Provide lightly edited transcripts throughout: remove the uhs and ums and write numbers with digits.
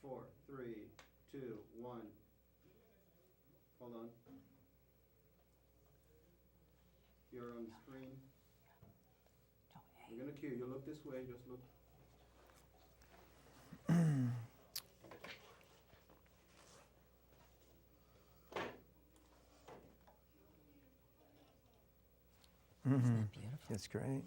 4, 3, 2, 1. Hold on. You're on the screen. I'm going to cue you. Look this way. Just look. Isn't that beautiful? That's great.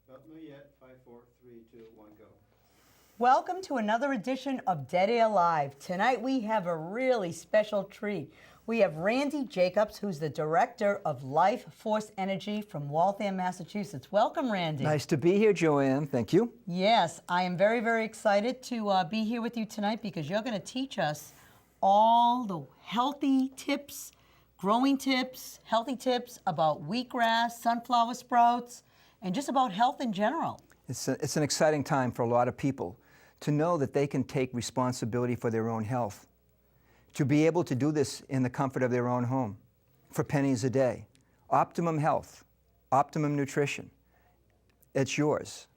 Not yet. 5, 4, 3, 2, 1, go. Welcome to another edition of Dead Air Live. Tonight we have a really special treat. We have Randy Jacobs, who's the Director of Life Force Energy from Waltham, Massachusetts. Welcome, Randy. Nice to be here, Joanne. Thank you. Yes, I am very, very excited to be here with you tonight because you're going to teach us all the healthy tips, growing tips, healthy tips about wheatgrass, sunflower sprouts, and just about health in general. It's an exciting time for a lot of people to know that they can take responsibility for their own health, to be able to do this in the comfort of their own home for pennies a day. Optimum health, optimum nutrition. It's yours.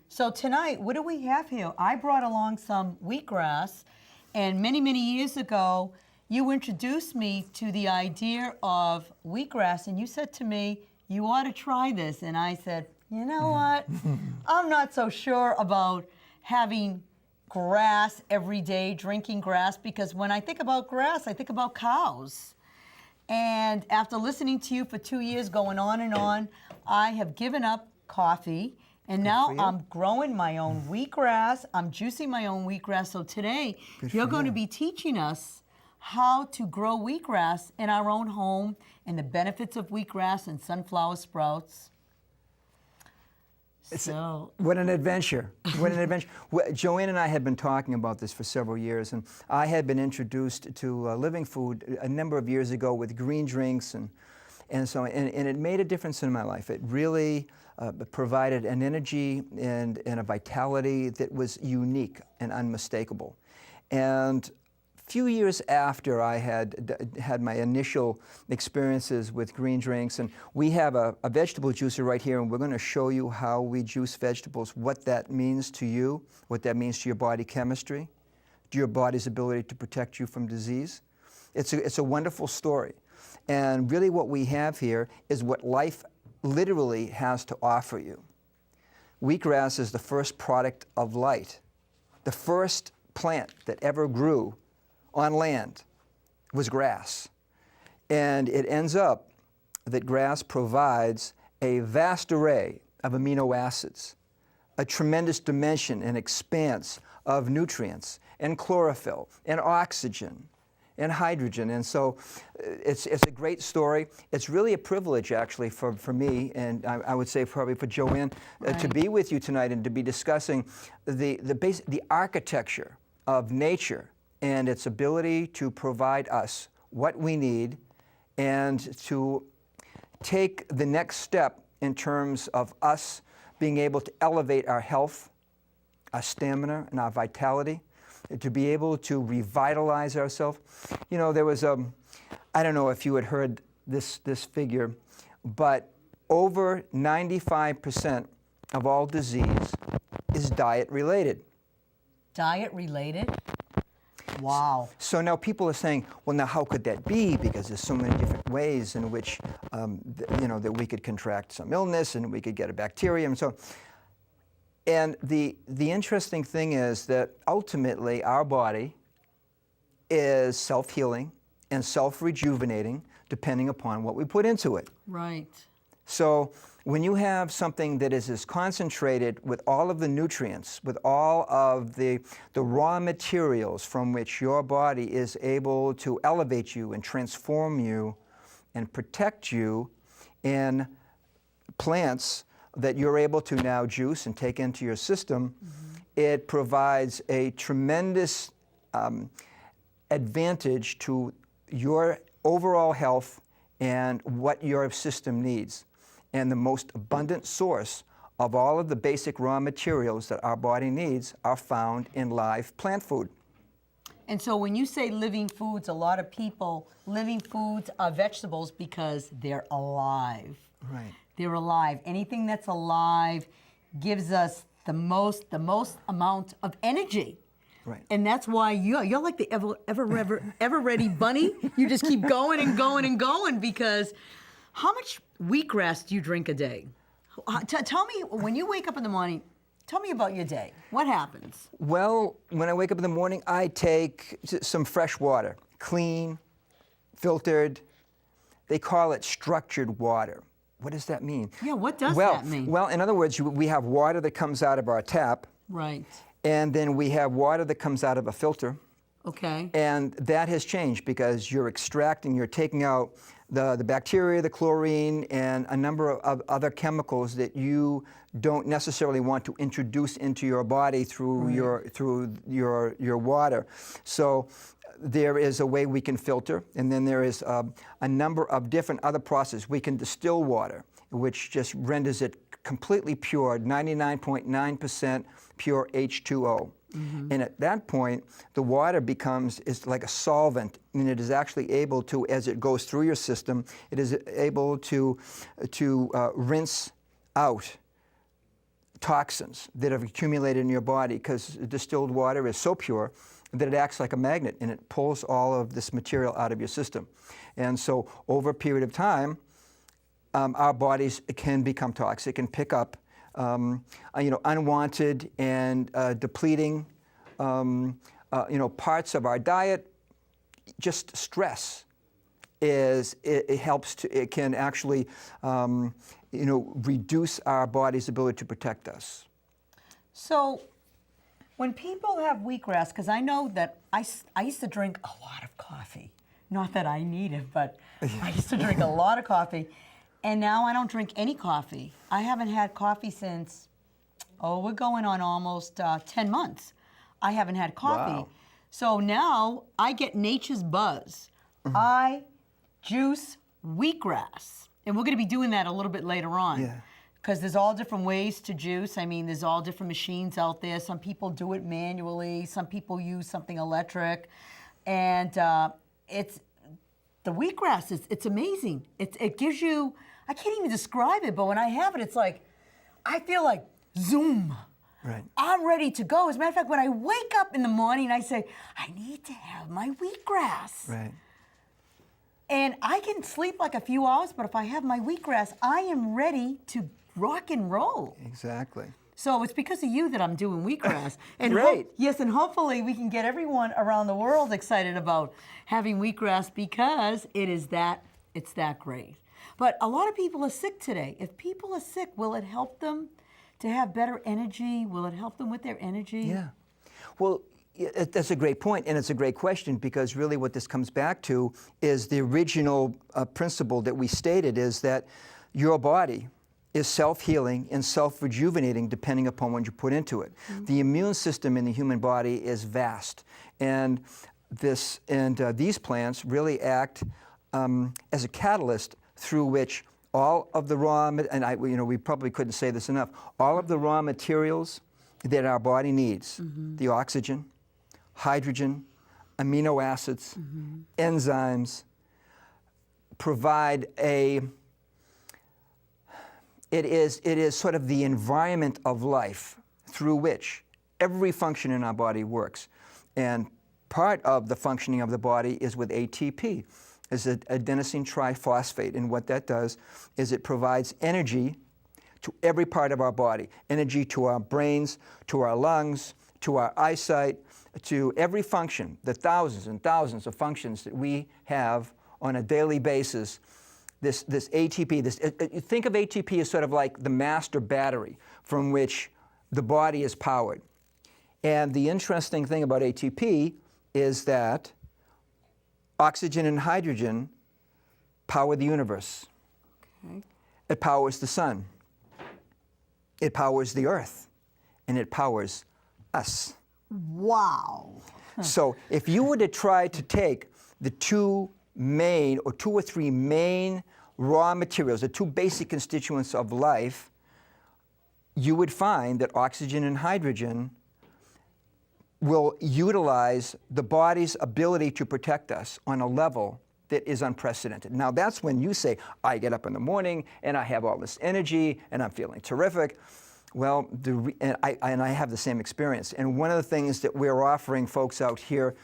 So tonight, what do we have here? I brought along some wheatgrass, and many, many years ago, you introduced me to the idea of wheatgrass, and you said to me, you ought to try this. And I said, you know what? I'm not so sure about having grass every day, drinking grass, because when I think about grass, I think about cows. And after listening to you for 2 years, going on and on, I have given up coffee. And now I'm growing my own wheatgrass. I'm juicing my own wheatgrass. So today, you're going to be teaching us how to grow wheatgrass in our own home and the benefits of wheatgrass and sunflower sprouts. What an adventure. What an adventure. Joanne and I had been talking about this for several years, and I had been introduced to living food a number of years ago with green drinks, and it made a difference in my life. It really provided an energy and a vitality that was unique and unmistakable. And few years after I had my initial experiences with green drinks, and we have a vegetable juicer right here, and we're going to show you how we juice vegetables, what that means to you, what that means to your body chemistry, to your body's ability to protect you from disease. It's a wonderful story. And really what we have here is what life literally has to offer you. Wheatgrass is the first product of light, the first plant that ever grew on land was grass. And it ends up that grass provides a vast array of amino acids, a tremendous dimension and expanse of nutrients and chlorophyll and oxygen and hydrogen. And so it's a great story. It's really a privilege, actually, for me, and I would say probably for Joanne, to be with you tonight and to be discussing the architecture of nature and its ability to provide us what we need and to take the next step in terms of us being able to elevate our health, our stamina, and our vitality, to be able to revitalize ourselves. You know, there was I don't know if you had heard this figure, but over 95% of all disease is diet related. Diet related? Wow. So now people are saying, well, now how could that be? Because there's so many different ways in which, that we could contract some illness and we could get a bacterium. And the interesting thing is that ultimately our body is self-healing and self-rejuvenating depending upon what we put into it. Right. So when you have something that is as concentrated with all of the nutrients, with all of the raw materials from which your body is able to elevate you and transform you and protect you in plants that you're able to now juice and take into your system, it provides a tremendous advantage to your overall health and what your system needs. And the most abundant source of all of the basic raw materials that our body needs are found in live plant food. And so when you say living foods, a lot of people, living foods are vegetables because they're alive. Right. They're alive. Anything that's alive gives us the most amount of energy. Right. And that's why you're like the ever ready bunny. You just keep going and going and going, because how much wheatgrass do you drink a day? Tell me, when you wake up in the morning, tell me about your day. What happens? Well, when I wake up in the morning, I take some fresh water, clean, filtered. They call it structured water. What does that mean? Yeah, what does that mean? Well, in other words, we have water that comes out of our tap. Right. And then we have water that comes out of a filter. Okay. And that has changed because you're extracting, you're taking out the bacteria, the chlorine, and a number of other chemicals that you don't necessarily want to introduce into your body through your water. So there is a way we can filter, and then there is a number of different other processes. We can distill water, which just renders it completely pure, 99.9% pure H2O. Mm-hmm. And at that point, the water is like a solvent, and it is actually able to, as it goes through your system, it is able to rinse out toxins that have accumulated in your body, because distilled water is so pure that it acts like a magnet, and it pulls all of this material out of your system. And so over a period of time, our bodies can become toxic and pick up unwanted and depleting parts of our diet. Just stress it can actually reduce our body's ability to protect us. So when people have wheatgrass, because I know that I used to drink a lot of coffee. Not that I need it, but I used to drink a lot of coffee. And now I don't drink any coffee. I haven't had coffee since, we're going on almost 10 months. I haven't had coffee. Wow. So now I get nature's buzz. Mm-hmm. I juice wheatgrass. And we're going to be doing that a little bit later on. Yeah. Because there's all different ways to juice. I mean, there's all different machines out there. Some people do it manually. Some people use something electric. And the wheatgrass, it's amazing. It gives you, I can't even describe it, but when I have it, it's like, I feel like, zoom. Right. I'm ready to go. As a matter of fact, when I wake up in the morning, I say, I need to have my wheatgrass. Right. And I can sleep like a few hours, but if I have my wheatgrass, I am ready to rock and roll. Exactly. So it's because of you that I'm doing wheatgrass. And Great. Yes, and hopefully we can get everyone around the world excited about having wheatgrass, because it's that great. But a lot of people are sick today. If people are sick, will it help them to have better energy? Will it help them with their energy? Yeah. Well, that's a great point, and it's a great question, because really what this comes back to is the original principle that we stated, is that your body is self-healing and self-rejuvenating depending upon what you put into it. Mm-hmm. The immune system in the human body is vast, and these plants really act as a catalyst through which all of the we probably couldn't say this enough, all of the raw materials that our body needs, mm-hmm. the oxygen, hydrogen, amino acids, mm-hmm. enzymes, provide it is sort of the environment of life through which every function in our body works. And part of the functioning of the body is with ATP, is adenosine triphosphate. And what that does is it provides energy to every part of our body, energy to our brains, to our lungs, to our eyesight, to every function, the thousands and thousands of functions that we have on a daily basis. This ATP, think of ATP as sort of like the master battery from which the body is powered. And the interesting thing about ATP is that oxygen and hydrogen power the universe. Okay. It powers the sun. It powers the earth. And it powers us. Wow. So if you were to try to take the two or three main raw materials, the two basic constituents of life, you would find that oxygen and hydrogen will utilize the body's ability to protect us on a level that is unprecedented. Now that's when you say, I get up in the morning and I have all this energy and I'm feeling terrific. Well, and I have the same experience. And one of the things that we're offering folks out here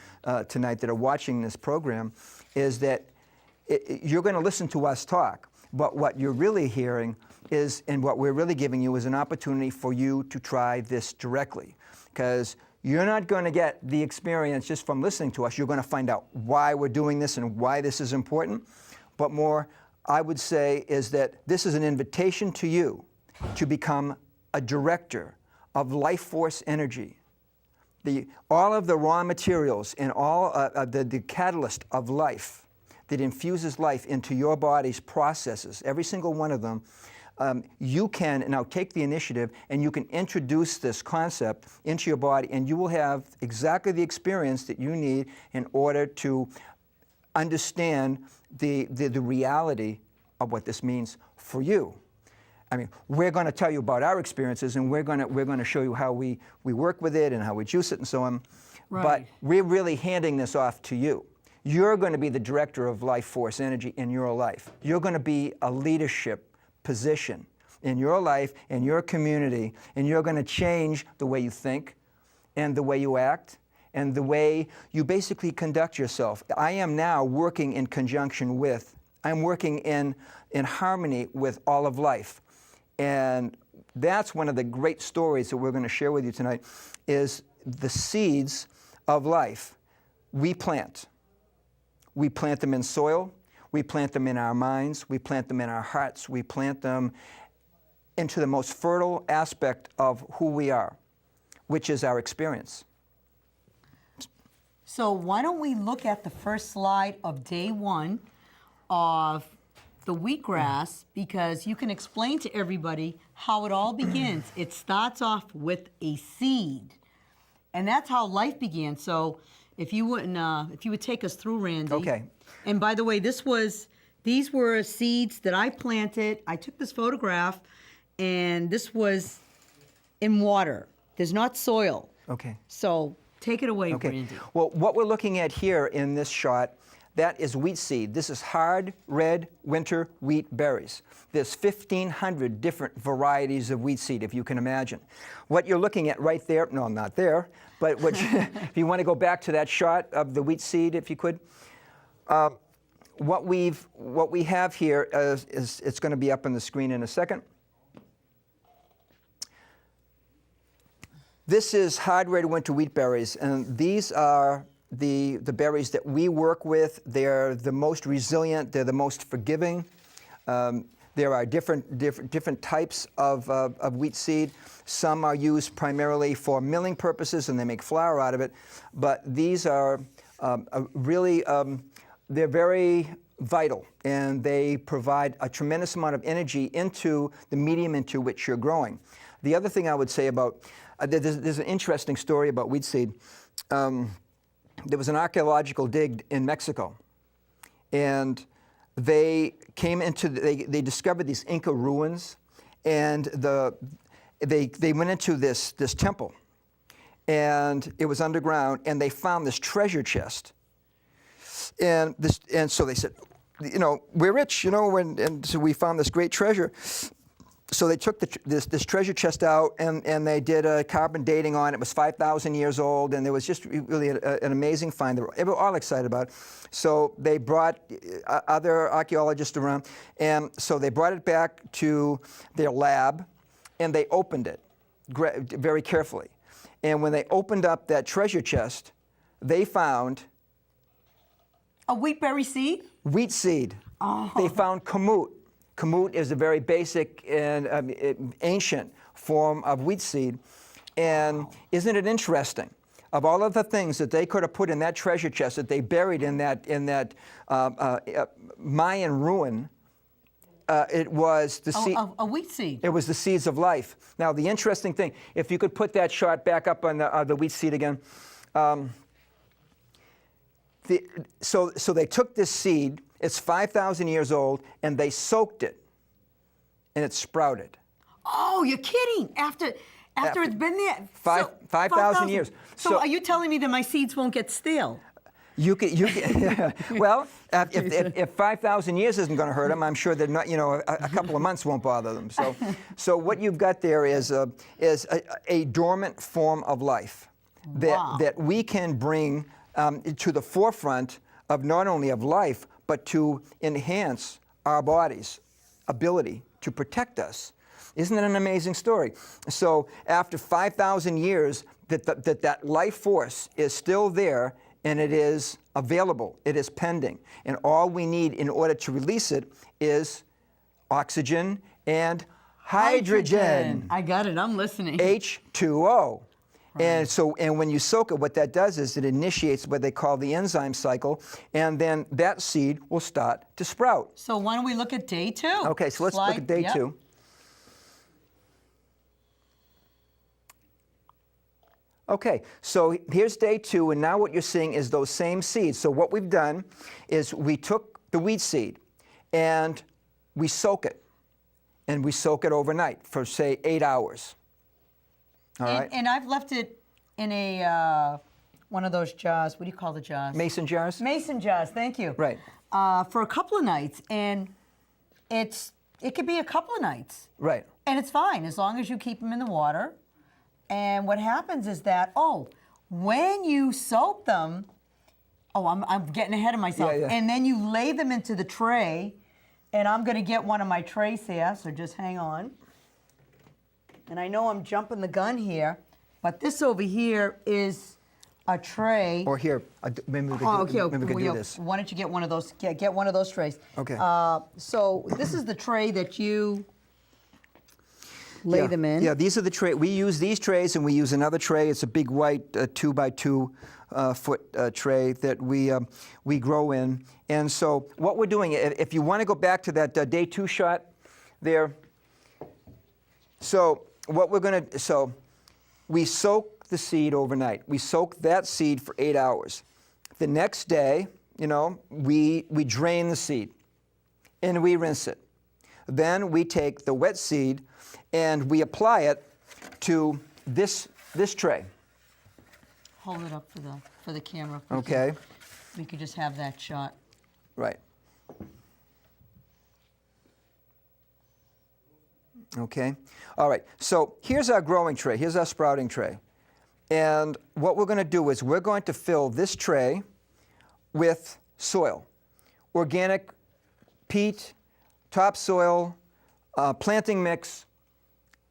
tonight that are watching this program is that you're going to listen to us talk, but what you're really hearing is, and what we're really giving you is an opportunity for you to try this directly. Because you're not going to get the experience just from listening to us. You're going to find out why we're doing this and why this is important. But more, I would say, is that this is an invitation to you to become a director of life force energy. All of the raw materials and all the catalyst of life that infuses life into your body's processes, every single one of them, you can now take the initiative and you can introduce this concept into your body, and you will have exactly the experience that you need in order to understand the reality of what this means for you. I mean, we're going to tell you about our experiences, and we're going to show you how we work with it and how we juice it and so on. Right. But we're really handing this off to you. You're going to be the director of life force energy in your life. You're going to be a leadership position in your life, in your community, and you're going to change the way you think and the way you act and the way you basically conduct yourself. I am now working in conjunction with, I'm working in harmony with all of life. And that's one of the great stories that we're going to share with you tonight, is the seeds of life we plant. We plant them in soil. We plant them in our minds. We plant them in our hearts. We plant them into the most fertile aspect of who we are, which is our experience. So why don't we look at the first slide of day one of the wheatgrass, because you can explain to everybody how it all begins. It starts off with a seed, and that's how life began. So if you would take us through, Randy. Okay. And by the way, these were seeds that I planted. I took this photograph, and this was in water. There's not soil. Okay. So take it away, Okay. Randy. Well, what we're looking at here in this shot, that is wheat seed. This is hard red winter wheat berries. There's 1,500 different varieties of wheat seed, if you can imagine. What you're looking at right there, no, not there, but if you want to go back to that shot of the wheat seed, if you could. What we have here is it's going to be up on the screen in a second. This is hard red winter wheat berries, and these are the berries that we work with. They're the most resilient. They're the most forgiving. There are different types of wheat seed. Some are used primarily for milling purposes, and they make flour out of it. But these are really, they're very vital, and they provide a tremendous amount of energy into the medium into which you're growing. The other thing I would say about, there's an interesting story about wheat seed. There was an archaeological dig in Mexico, and they came into, they discovered these Inca ruins, and they went into this temple, and it was underground, and they found this treasure chest, and so they said, you know, we're rich, you know, and so we found this great treasure. So they took this treasure chest out, and they did a carbon dating on it. It was 5,000 years old, and it was just really an amazing find. They were all excited about it. So they brought other archaeologists around, and so they brought it back to their lab, and they opened it very carefully. And when they opened up that treasure chest, they found a wheatberry seed? Wheat seed. Oh. They found kamut. Kamut is a very basic and ancient form of wheat seed. And wow. Isn't it interesting? Of all of the things that they could have put in that treasure chest that they buried in that Mayan ruin, it was the seed. A wheat seed. It was the seeds of life. Now, the interesting thing, if you could put that shot back up on the wheat seed again. So they took this seed, it's 5,000 years old, and they soaked it, and it sprouted. Oh, you're kidding! After it's been there 5,000 years. So are you telling me that my seeds won't get stale? You can well, if 5,000 years isn't going to hurt them, I'm sure that not, a couple of months won't bother them. So what you've got there is a dormant form of life that we can bring to the forefront of not only of life, but to enhance our body's ability to protect us. Isn't it an amazing story? So after 5,000 years, that life force is still there, and it is available, it is pending. And all we need in order to release it is oxygen and hydrogen. I got it, I'm listening. H2O. Right. And when you soak it, what that does is it initiates what they call the enzyme cycle, and then that seed will start to sprout. So why don't we look at day 2? Okay, so let's look at day 2. Okay, so here's day 2, and now what you're seeing is those same seeds. So what we've done is we took the wheat seed and we soak it. And we soak it overnight for, say, 8 hours. All right? And I've left it in a, one of those jars. What do you call the jars? Mason jars? Mason jars, thank you. Right. For a couple of nights, and it could be a couple of nights. Right. And it's fine, as long as you keep them in the water. And what happens is that, when you soak them, I'm getting ahead of myself. Yeah. And then you lay them into the tray, and I'm going to get one of my trays here, so just hang on. And I know I'm jumping the gun here, but this over here is a tray. Or here, maybe we could, do this. Why don't you get one of those? Get one of those trays. Okay. So this is the tray that you lay them in. Yeah, these are the trays. We use these trays, and we use another tray. It's a big white 2x2 foot tray that we grow in. And so what we're doing, if you want to go back to that day 2 shot there, so what we're going to, so we soak the seed overnight. We soak that seed for 8 hours. The next day, we drain the seed and we rinse it. Then we take the wet seed and we apply it to this tray. Hold it up for the camera. Okay. We could just have that shot. Right. Okay. All right. So here's our growing tray. Here's our sprouting tray. And what we're going to do is we're going to fill this tray with soil, organic peat, topsoil, planting mix,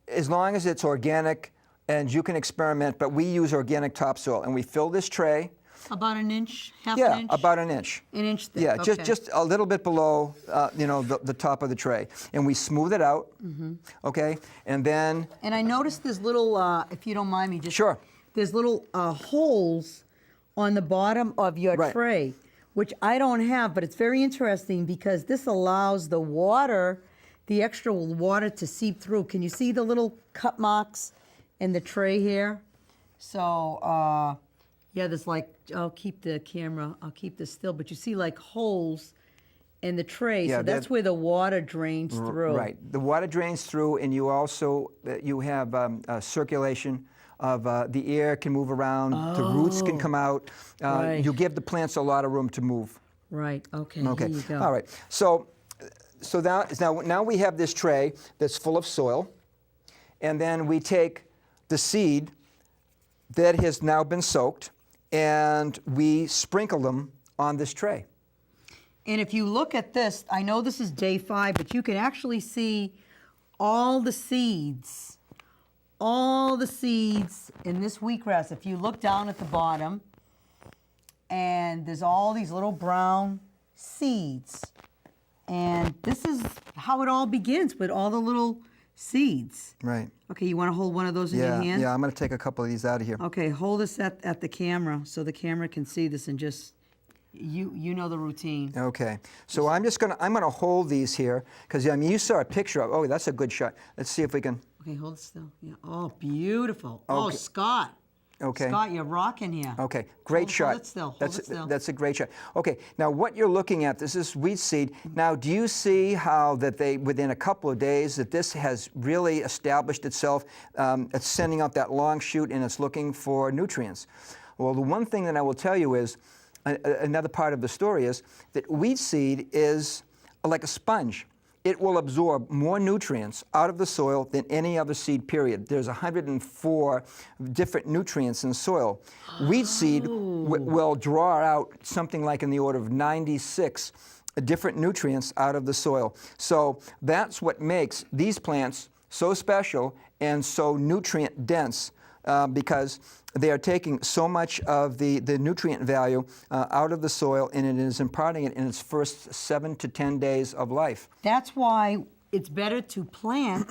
as long as it's organic, and you can experiment, but we use organic topsoil. And we fill this tray. About an inch, half Yeah, an inch? about an inch. An inch thick, Yeah, okay. just a little bit below, the top of the tray. And we smooth it out, okay? And then... And I noticed there's little, if you don't mind me, just... Sure. There's little holes on the bottom of your tray, which I don't have, but it's very interesting because this allows the water, the extra water to seep through. Can you see the little cut marks in the tray here? So, yeah, there's like, I'll keep the camera, I'll keep this still, but you see like holes in the tray, Yeah, so that's where the water drains through. Right. The water drains through, and you also, you have circulation of the air can move around, the roots can come out. Right. You give the plants a lot of room to move. Right, okay, Okay. here you go. All right. So now we have this tray that's full of soil, and then we take the seed that has now been soaked, and we sprinkle them on this tray. And if you look at this, I know this is day 5, but you can actually see all the seeds in this wheatgrass. If you look down at the bottom, and there's all these little brown seeds. And this is how it all begins, with all the little seeds. Right. Okay, you want to hold one of those in your hand? Yeah, I'm going to take a couple of these out of here. Okay, hold this at the camera so the camera can see this, and just, you know the routine. Okay, so I'm gonna hold these here, because I mean, you saw a picture of, that's a good shot. Let's see if we can. Okay, hold it still. Yeah. Oh, beautiful. Oh, Okay. Scott. Okay. Scott, you're rocking here. Okay, great shot. Hold it still, hold That's, it still. That's a great shot. Okay, now what you're looking at, this is wheat seed. Now, do you see how that they, within a couple of days, that this has really established itself? It's sending out that long shoot and it's looking for nutrients. Well, the one thing that I will tell you is, another part of the story is that wheat seed is like a sponge. It will absorb more nutrients out of the soil than any other seed, period. There's 104 different nutrients in soil. Wheat seed will draw out something like in the order of 96 different nutrients out of the soil. So that's what makes these plants so special and so nutrient dense, because they are taking so much of the nutrient value out of the soil, and it is imparting it in its first 7 to 10 days of life. That's why it's better to plant,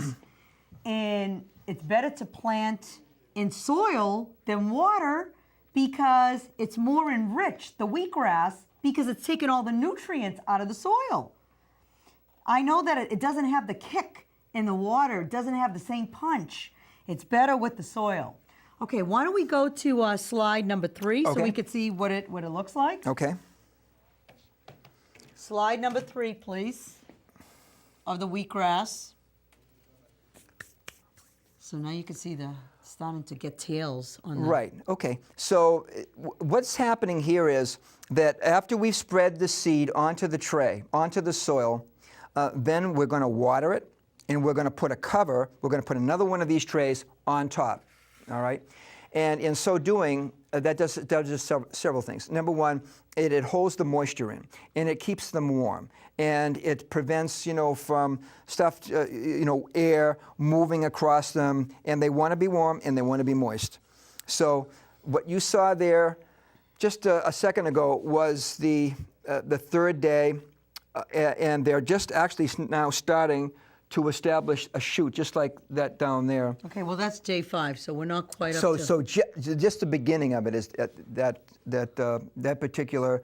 and it's better to plant in soil than water, because it's more enriched, the wheatgrass, because it's taking all the nutrients out of the soil. I know that it doesn't have the kick in the water, it doesn't have the same punch. It's better with the soil. Okay, why don't we go to slide number 3 so we could see what it looks like? Okay. Slide number 3, please, of the wheatgrass. So now you can see the starting to get tails on the... Right, okay. So what's happening here is that after we've spread the seed onto the tray, onto the soil, then we're going to water it, and we're going to put a cover, we're going to put another one of these trays on top. All right, and in so doing, that does several things. Number one, it holds the moisture in, and it keeps them warm, and it prevents, from stuff, air moving across them, and they want to be warm and they want to be moist. So what you saw there just a second ago was the third day, and they're just actually now starting to establish a shoot, just like that down there. Okay, well that's day 5, so we're not quite up to... So just the beginning of it is that particular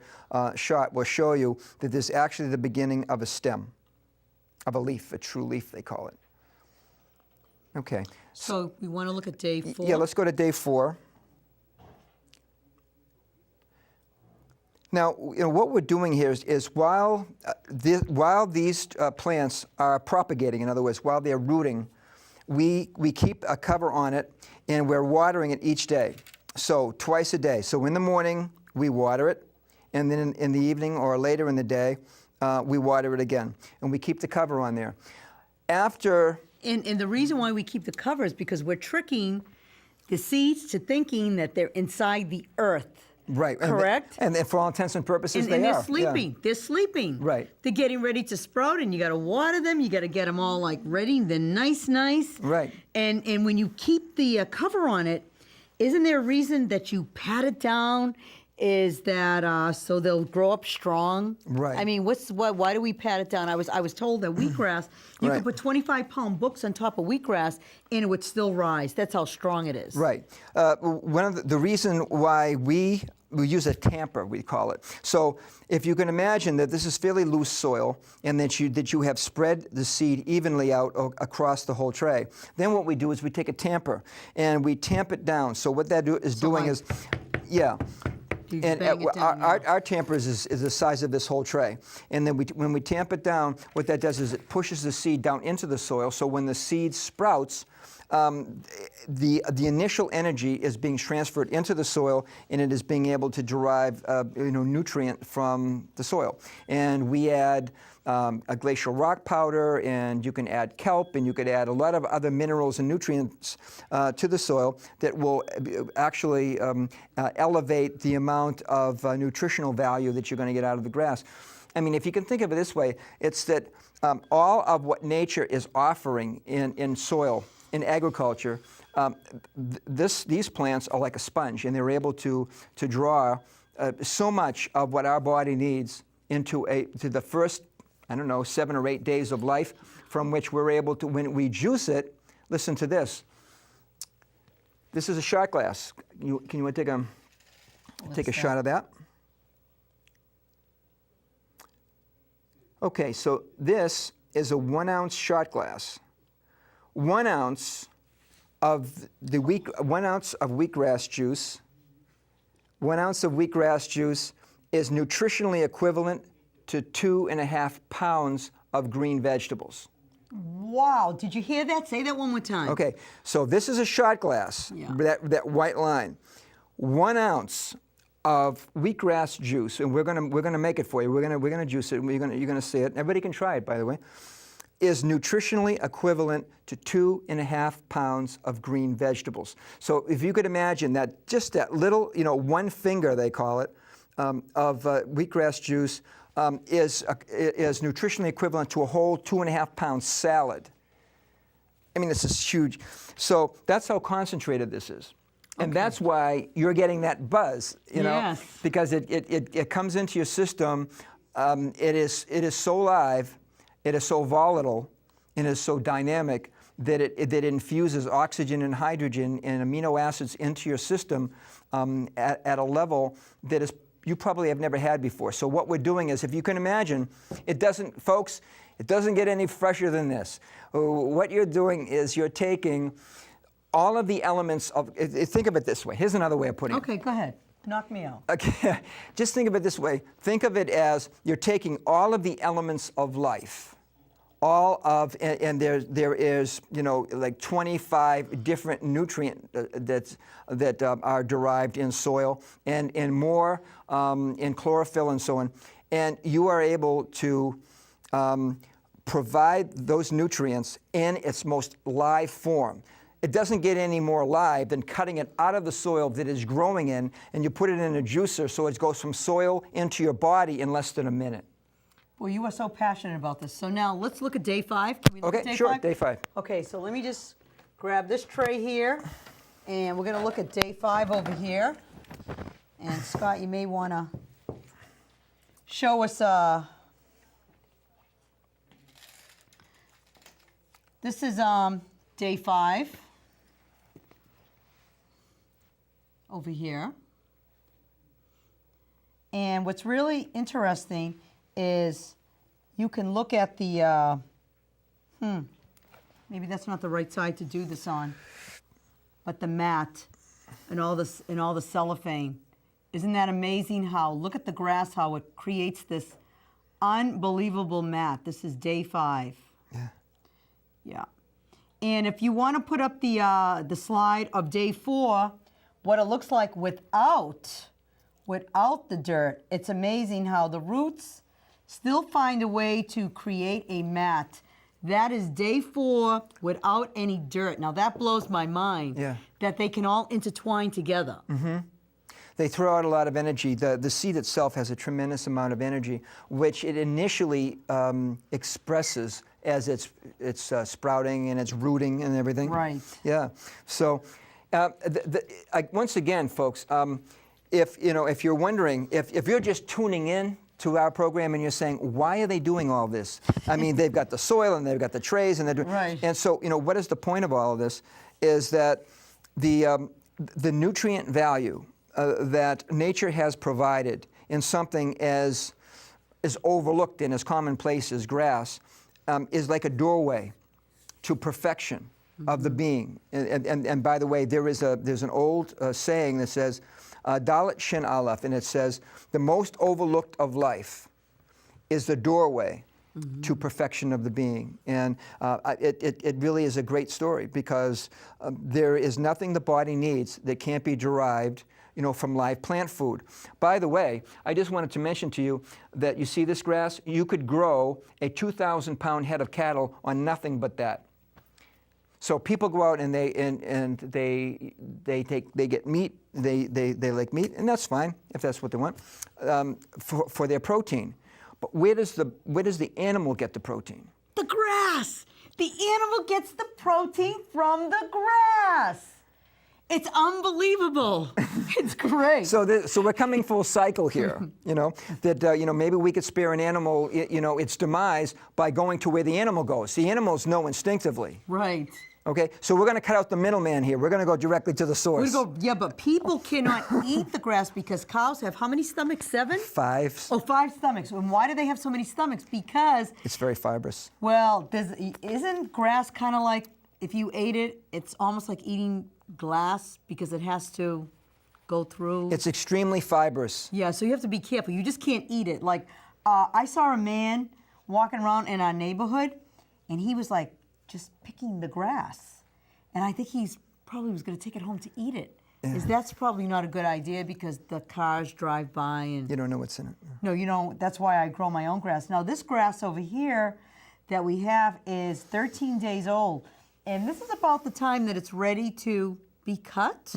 shot will show you that this is actually the beginning of a stem, of a leaf, a true leaf they call it. Okay. So we want to look at day 4? Yeah, let's go to day 4. Now, what we're doing here is while these plants are propagating, in other words, while they're rooting, we keep a cover on it, and we're watering it each day. So twice a day. So in the morning, we water it, and then in the evening or later in the day, we water it again. And we keep the cover on there. After... And the reason why we keep the cover is because we're tricking the seeds to thinking that they're inside the earth. Right. Correct? And for all intents and purposes, and they're are. sleeping. Yeah. They're sleeping. Right. They're getting ready to sprout, and you got to water them. You got to get them all like ready. They're nice. Right. And when you keep the cover on it, isn't there a reason that you pat it down? Is that so they'll grow up strong? Right. I mean, why do we pat it down? I was told that wheatgrass, you Right. could put 25-pound books on top of wheatgrass and it would still rise. That's how strong it is. Right. One of the reason why we use a tamper, we call it. So if you can imagine that this is fairly loose soil and that you have spread the seed evenly out across the whole tray, then what we do is we take a tamper and we tamp it down. So what that is doing is, yeah. And our tamper is the size of this whole tray. And then when we tamp it down, what that does is it pushes the seed down into the soil. So when the seed sprouts, the initial energy is being transferred into the soil, and it is being able to derive nutrient from the soil. And we add a glacial rock powder, and you can add kelp, and you could add a lot of other minerals and nutrients to the soil that will actually elevate the amount of nutritional value that you're going to get out of the grass. I mean, if you can think of it this way, it's that all of what nature is offering in soil, in agriculture, these plants are like a sponge, and they're able to draw so much of what our body needs into the first, 7 or 8 days of life, from which we're able to, when we juice it, listen to this. This is a shot glass. Can you take a shot of that? Okay, so this is a 1-ounce shot glass. 1 ounce of the 1 ounce of wheatgrass juice, 1 ounce of wheatgrass juice is nutritionally equivalent to 2.5 pounds of green vegetables. Wow, did you hear that? Say that one more time. Okay, so this is a shot glass, Yeah. that white line. 1 ounce of wheatgrass juice, and we're gonna make it for you. We're gonna juice it. And you're gonna see it. Everybody can try it, by the way. Is nutritionally equivalent to 2.5 pounds of green vegetables. So if you could imagine that, just that little, 1 finger they call it, of wheatgrass juice is nutritionally equivalent to a whole 2.5 pound salad. I mean, this is huge. So that's how concentrated this is. And that's why you're getting that buzz, Yes. because it comes into your system. It is so live, it is so volatile, and it is so dynamic that it infuses oxygen and hydrogen and amino acids into your system at a level that is you probably have never had before. So what we're doing is, if you can imagine, it doesn't get any fresher than this. What you're doing is you're taking all of the elements of, think of it this way. Here's another way of putting it. Okay, go ahead. Knock me out. Okay, just think of it this way. Think of it as you're taking all of the elements of life, and there is, like 25 different nutrients that are derived in soil, and more in chlorophyll and so on. And you are able to provide those nutrients in its most live form. It doesn't get any more live than cutting it out of the soil that it's growing in, and you put it in a juicer so it goes from soil into your body in less than a minute. Well, you are so passionate about this. So now let's look at day 5. Can we look at day 5? Sure, day 5. Okay, so let me just grab this tray here, and we're going to look at day 5 over here. And Scott, you may want to show us. This is day 5 over here. And what's really interesting is you can look at the, maybe that's not the right side to do this on, but the mat and all the cellophane. Isn't that amazing how, look at the grass, how it creates this unbelievable mat. This is day 5. Yeah. Yeah. And if you want to put up the slide of day 4, what it looks like without the dirt, it's amazing how the roots still find a way to create a mat. That is day 4 without any dirt. Now that blows my mind. Yeah. That they can all intertwine together. Mm-hmm. They throw out a lot of energy. The seed itself has a tremendous amount of energy, which it initially expresses as it's sprouting and it's rooting and everything. Right. Yeah. So once again, folks, if you're wondering, if you're just tuning in to our program and you're saying, why are they doing all this? I mean, they've got the soil and they've got the trays and they're doing, right. And so, what is the point of all of this? Is that the nutrient value that nature has provided in something as overlooked and as commonplace as grass is like a doorway to perfection of the being. And by the way, there's an old saying that says, Dalit Shin Aleph, and it says, the most overlooked of life is the doorway to perfection of the being. And it really is a great story, because there is nothing the body needs that can't be derived from live plant food. By the way, I just wanted to mention to you that you see this grass? You could grow a 2,000-pound head of cattle on nothing but that. So people go out and they get meat, they like meat, and that's fine if that's what they want for their protein. But where does the animal get the protein? The grass. The animal gets the protein from the grass. It's unbelievable. It's great. So we're coming full cycle here. That maybe we could spare an animal, its demise by going to where the animal goes. The animals know instinctively. Right. Okay, so we're going to cut out the middleman here. We're going to go directly to the source. Yeah, but people cannot eat the grass because cows have how many stomachs? 7? 5. Oh, 5 stomachs. And why do they have so many stomachs? Because it's very fibrous. well, isn't grass kind of like if you ate it, it's almost like eating glass because it has to go through. It's extremely fibrous. Yeah, so you have to be careful. You just can't eat it. Like, I saw a man walking around in our neighborhood, and he was like just picking the grass. And I think he's probably was going to take it home to eat it. Yeah. That's probably not a good idea because the cars drive by and... You don't know what's in it. No, you don't. That's why I grow my own grass. Now, this grass over here that we have is 13 days old. And this is about the time that it's ready to be cut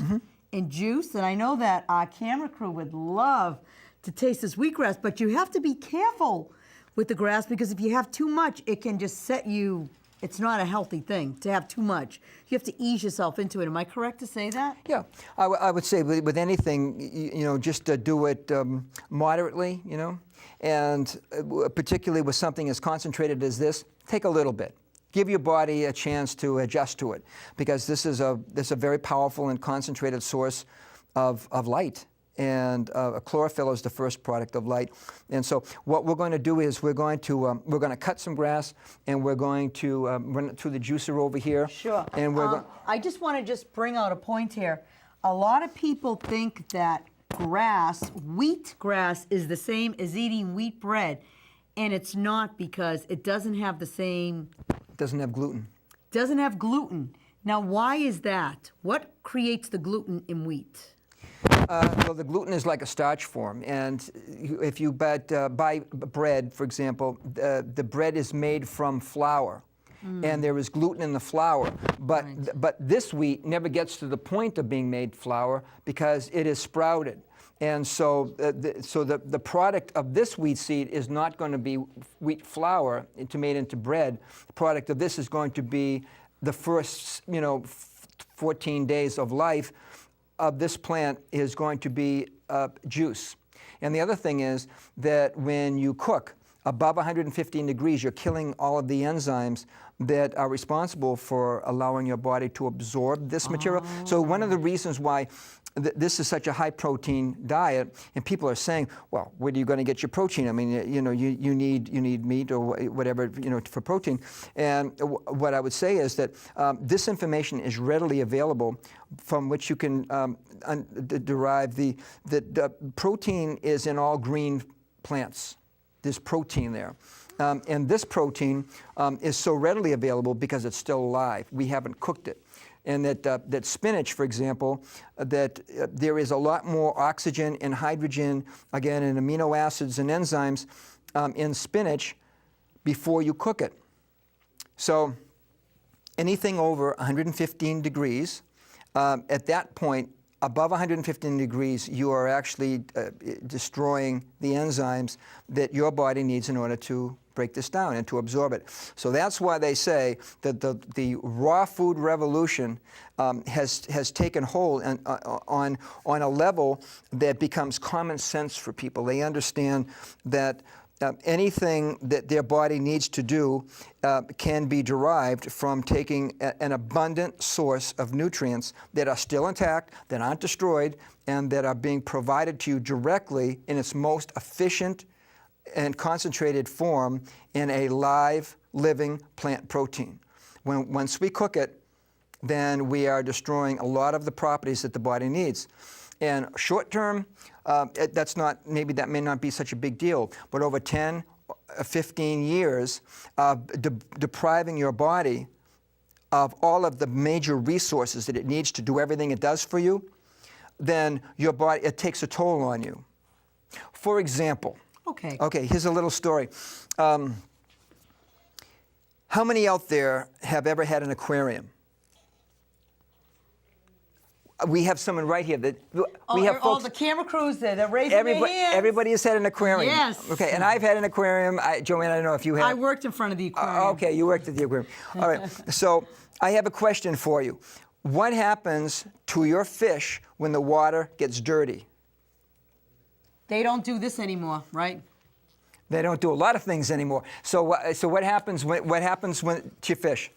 and juiced. And I know that our camera crew would love to taste this wheatgrass, but you have to be careful with the grass because if you have too much, it can just set you... It's not a healthy thing to have too much. You have to ease yourself into it. Am I correct to say that? Yeah, I would say with anything, you know, just do it moderately, you know, and particularly with something as concentrated as this, take a little bit. Give your body a chance to adjust to it because this is a very powerful and concentrated source of light. And chlorophyll is the first product of light. And so what we're going to do is we're going to cut some grass and we're going to run it through the juicer over here. Sure. And we're I just want to just bring out a point here. A lot of people think that wheat grass, is the same as eating wheat bread, and it's not because it doesn't have the same. It doesn't have gluten. Doesn't have gluten. Now, why is that? What creates the gluten in wheat? Well, the gluten is like a starch form, and if you buy bread, for example, the bread is made from flour, and there is gluten in the flour. But but this wheat never gets to the point of being made flour because it is sprouted, and so the product of this wheat seed is not going to be wheat flour made into bread. The product of this is going to be the first 14 days of life of this plant is going to be juice. And the other thing is that when you cook above 115 degrees, you're killing all of the enzymes that are responsible for allowing your body to absorb this material. So one of the reasons why this is such a high protein diet, and people are saying, well, where are you going to get your protein? I mean, you need meat or whatever, for protein. And what I would say is that this information is readily available, from which you can derive the protein is in all green plants. There's protein there. And this protein is so readily available because it's still alive. We haven't cooked it. And that spinach, for example, that there is a lot more oxygen and hydrogen, again, and amino acids and enzymes in spinach before you cook it. So anything over 115 degrees, at that point, above 115 degrees, you are actually destroying the enzymes that your body needs in order to break this down and to absorb it. So that's why they say that the raw food revolution has taken hold on a level that becomes common sense for people. They understand that anything that their body needs to do can be derived from taking an abundant source of nutrients that are still intact, that aren't destroyed, and that are being provided to you directly in its most efficient and concentrated form in a live, living plant protein. Once we cook it, then we are destroying a lot of the properties that the body needs. And short term, maybe that may not be such a big deal, but over 10, 15 years of depriving your body of all of the major resources that it needs to do everything it does for you, then your body, it takes a toll on you. For example, Okay, here's a little story. How many out there have ever had an aquarium? We have someone right here that we have folks. The camera crews there, they're raising their hands. Everybody has had an aquarium. Yes. Okay, and I've had an aquarium. Joanne, I don't know if you have. I worked in front of the aquarium. Okay, you worked at the aquarium. All right. So I have a question for you. What happens to your fish when the water gets dirty? They don't do this anymore, right? They don't do a lot of things anymore. So what happens to your fish?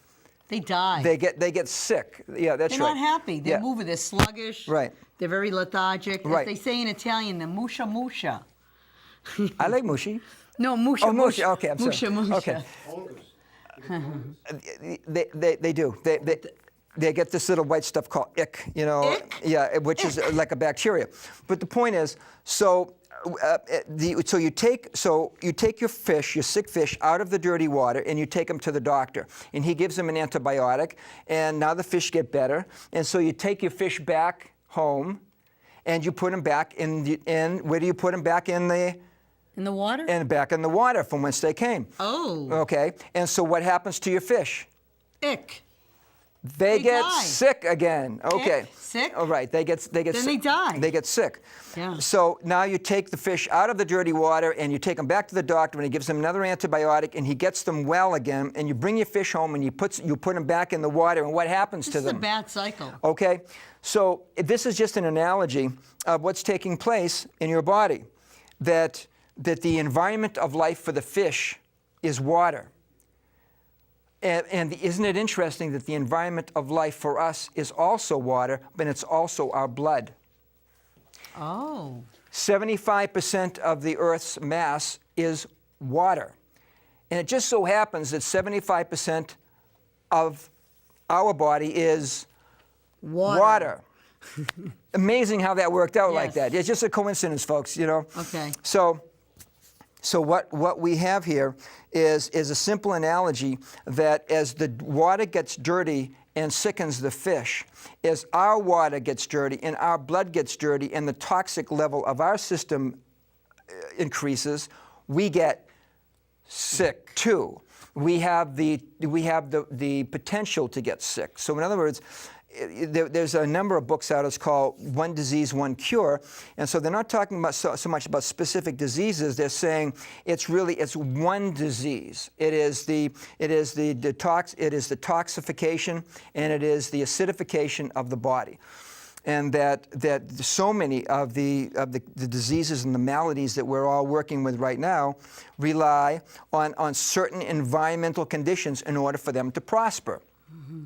They die. They get sick. Yeah, that's right. They're not happy. They're moving. They're sluggish. Right. They're very lethargic. Right. As they say in Italian, they're musha musha. I like mushi. No, musha Oh, musha. Okay, I'm sorry. Musha musha. Okay. They do. They get this little white stuff called ick, you know. Ick? Yeah, which is like a bacteria. But the point is, so you take your fish, your sick fish, out of the dirty water, and you take them to the doctor, and he gives them an antibiotic, and now the fish get better, and so you take your fish back home, and you put them back in where do you put them back in the? In the water? And back in the water from whence they came. Oh. Okay, and so what happens to your fish? Ick. They get die. sick again. Okay. Sick? All right. They get Then sick. they die. They get sick. Yeah. So now you take the fish out of the dirty water and you take them back to the doctor and he gives them another antibiotic and he gets them well again and you bring your fish home and you put them back in the water and what happens to them? This is a bad cycle. Okay. So this is just an analogy of what's taking place in your body. That the environment of life for the fish is water. And isn't it interesting that the environment of life for us is also water, but it's also our blood? Oh. 75% of the Earth's mass is water. And it just so happens that 75% of our body is water. Amazing how that worked out like that. It's just a coincidence, folks, you know. Okay. So what we have here is a simple analogy that as the water gets dirty and sickens the fish, as our water gets dirty and our blood gets dirty and the toxic level of our system increases, we get sick too. We have the potential to get sick. So in other words, there's a number of books out. It's called One Disease, One Cure. And so they're not talking about so much about specific diseases. They're saying it's one disease. It is the toxification and it is the acidification of the body. And that so many of the diseases and the maladies that we're all working with right now rely on certain environmental conditions in order for them to prosper. Mm-hmm.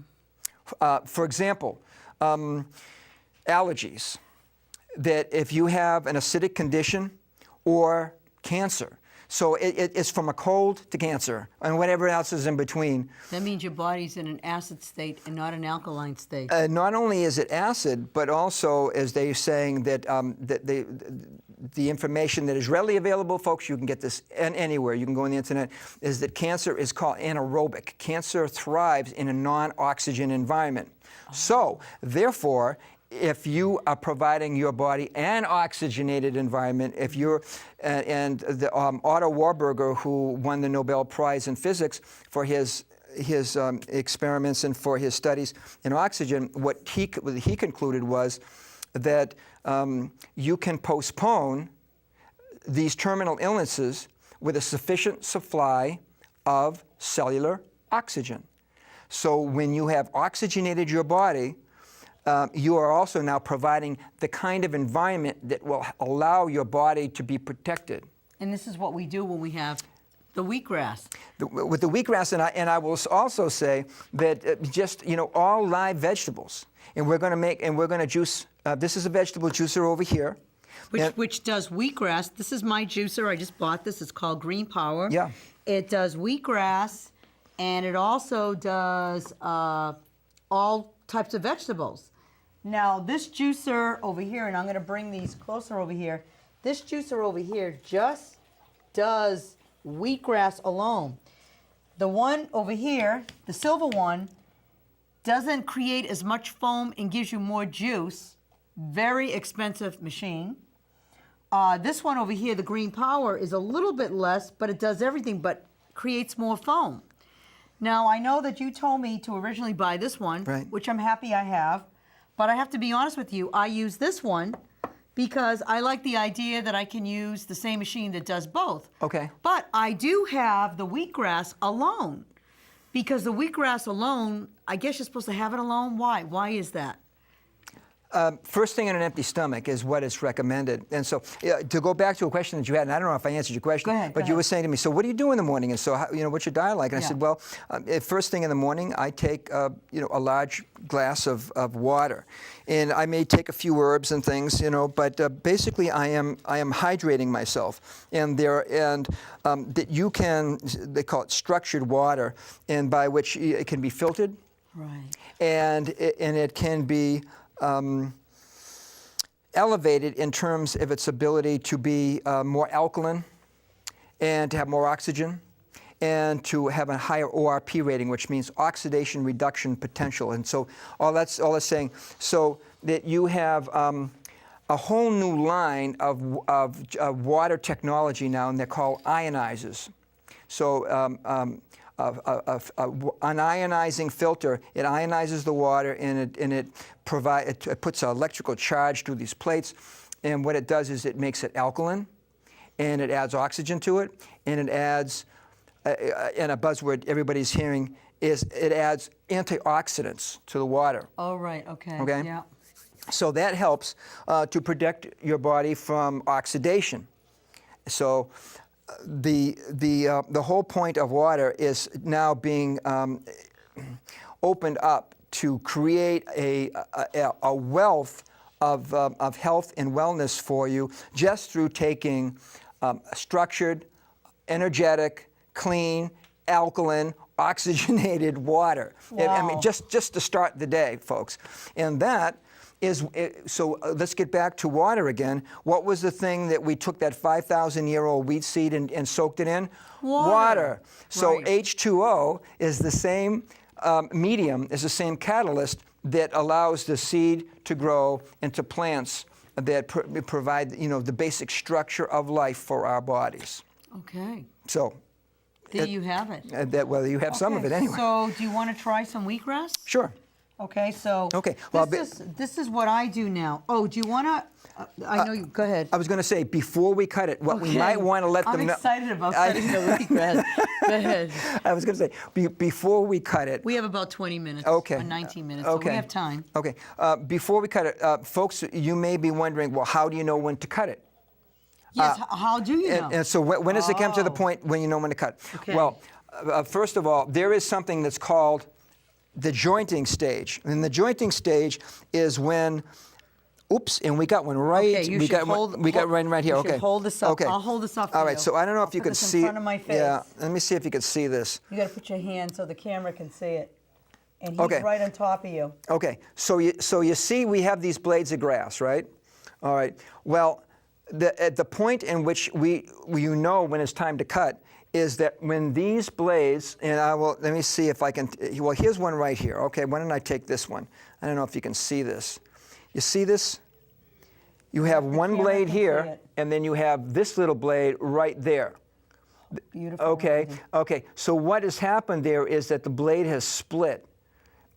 For example, allergies. That if you have an acidic condition or cancer, so it's from a cold to cancer and whatever else is in between. That means your body's in an acid state and not an alkaline state. Not only is it acid, but also, as they're saying, that the information that is readily available, folks, you can get this anywhere, you can go on the internet, is that cancer is called anaerobic. Cancer thrives in a non-oxygen environment. Oh. So, therefore, if you are providing your body an oxygenated environment, if you're, and the Otto Warburg, who won the Nobel Prize in Physics for his experiments and for his studies in oxygen, what he concluded was that you can postpone these terminal illnesses with a sufficient supply of cellular oxygen. So when you have oxygenated your body, you are also now providing the kind of environment that will allow your body to be protected. And this is what we do when we have the wheatgrass. With the wheatgrass, and I will also say that just, you know, all live vegetables, and we're going to juice. This is a vegetable juicer over here. Which does wheatgrass. This is my juicer. I just bought this. It's called Green Power. Yeah. It does wheatgrass, and it also does all types of vegetables. Now, this juicer over here, and I'm going to bring these closer over here, this juicer over here just does wheatgrass alone. The one over here, the silver one, doesn't create as much foam and gives you more juice. Very expensive machine. This one over here, the Green Power, is a little bit less, but it does everything but creates more foam. Now, I know that you told me to originally buy this one, right, which I'm happy I have, but I have to be honest with you, I use this one because I like the idea that I can use the same machine that does both. Okay. But I do have the wheatgrass alone, because the wheatgrass alone, I guess you're supposed to have it alone. Why? Why is that? First thing on an empty stomach is what is recommended. And so to go back to a question that you had, and I don't know if I answered your question, Go ahead, but go you ahead. were saying to me, so what do you do in the morning? And so, what's your diet like? And I Yeah. said, well, first thing in the morning, I take, a large glass of water. And I may take a few herbs and things, but basically I am hydrating myself. And that you can, they call it structured water, and by which it can be filtered. Right. And it can be elevated in terms of its ability to be more alkaline and to have more oxygen and to have a higher ORP rating, which means oxidation reduction potential. And so all that's saying, so that you have a whole new line of water technology now, and they're called ionizers. So an ionizing filter, it ionizes the water, and it puts an electrical charge through these plates, and what it does is it makes it alkaline, and it adds oxygen to it, and it adds, and a buzzword everybody's hearing is it adds antioxidants to the water. Oh, right, okay. Okay. Yeah. So that helps to protect your body from oxidation. So the whole point of water is now being opened up to create a wealth of health and wellness for you just through taking structured, energetic, clean, alkaline, oxygenated water. I mean, Wow. just to start the day, folks. And that is, so let's get back to water again. What was the thing that we took that 5,000-year-old wheat seed and soaked it in? Water. So Right. H2O is the same medium, is the same catalyst that allows the seed to grow into plants that provide, the basic structure of life for our bodies. Okay. So There you have it. well, you have some of it Okay, anyway. So do you want to try some wheatgrass? Sure. Okay, so Okay, well, this is what I do now. Oh, do you want to? I know you. Go ahead. I was going to say, before we cut it, what we Okay. might want to let them I'm know. excited about cutting the wheatgrass. Go ahead. I was going to say, before we cut it. We have about 20 minutes. Okay. Or 19 minutes, so we have time. Okay. Before we cut it, folks, you may be wondering, well, how do you know when to cut it? Yes. How do you know? And so when does it come to the Oh. point when you know when to cut? Okay. Well, first of all, there is something that's called the jointing stage. And the jointing stage is when, oops, and we got one right. Okay, you we should got hold- one, we got one right here. you Okay. should hold this up. Okay. I'll hold this up for All right. you. So I don't know I'll if you put could this in see. front of my face. Yeah. Let me see if you could see this. You got to put your hand so the camera can see it. And he's Okay. right on top of you. Okay, so you see we have these blades of grass, right? All right. Well, at the point in which you know when it's time to cut is that when these blades, and let me see if I can, well, here's one right here. Okay, why don't I take this one? I don't know if you can see this. You see this? You have one camera blade can see here, it. and then you have this little blade right there. Beautiful. Okay, lady. okay. So what has happened there is that the blade has split.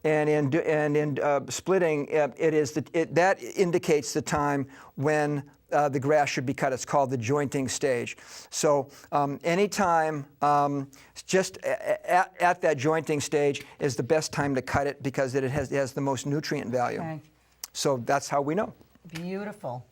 And in splitting, that indicates the time when the grass should be cut. It's called the jointing stage. So anytime just at that jointing stage is the best time to cut it because it has the most nutrient value. Okay. So that's how we know. Beautiful.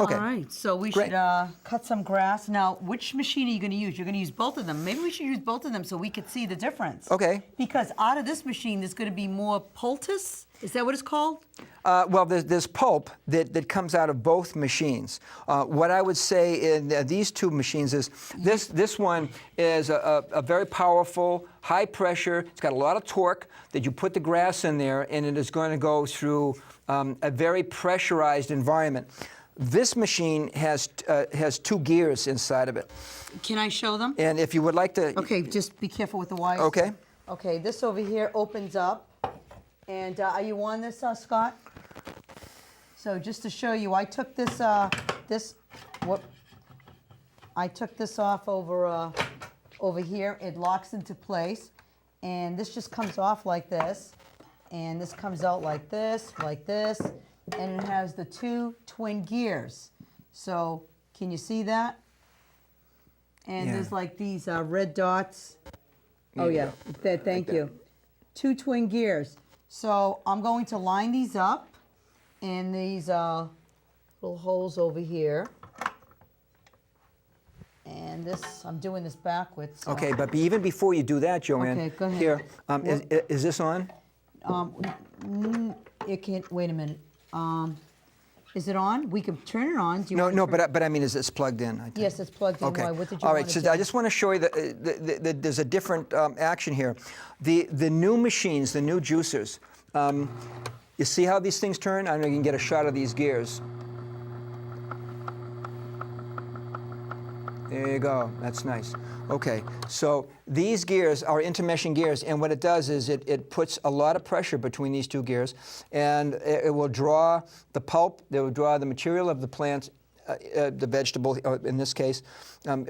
Okay. All right, so we Great. should cut some grass. Now, which machine are you going to use? You're going to use both of them. Maybe we should use both of them so we could see the difference. Okay. Because out of this machine, there's going to be more poultice. Is that what it's called? Well, there's pulp that comes out of both machines. What I would say in these two machines is this one is a very powerful, high pressure. It's got a lot of torque that you put the grass in there, and it is going to go through a very pressurized environment. This machine has two gears inside of it. Can I show them? And if you would like to... Okay, just be careful with the wires. Okay. Okay, this over here opens up. And are you on this, Scott? So just to show you, I took this, I took this off over here. It locks into place. And this just comes off like this. And this comes out like this, and it has the two twin gears. So can you see that? And Yeah. there's like these red dots. Oh yeah, thank that. you. Two twin gears. So I'm going to line these up, and these little holes over here. And this, I'm doing this backwards. So. Okay, but even before you do that, Joanne, Okay, go ahead. here, is this on? It can't, wait a minute. Is it on? We can turn it on. Do you No, want no, to turn- but I mean, is this plugged in? I think. Yes, it's plugged in. Okay. Why? What did you All want right, to so do? I just want to show you that there's a different action here. The new machines, the new juicers, you see how these things turn? I know you can get a shot of these gears. There you go. That's nice. Okay, so these gears are intermeshing gears, and what it does is it puts a lot of pressure between these two gears, and it will draw the pulp, it will draw the material of the plant, the vegetable in this case.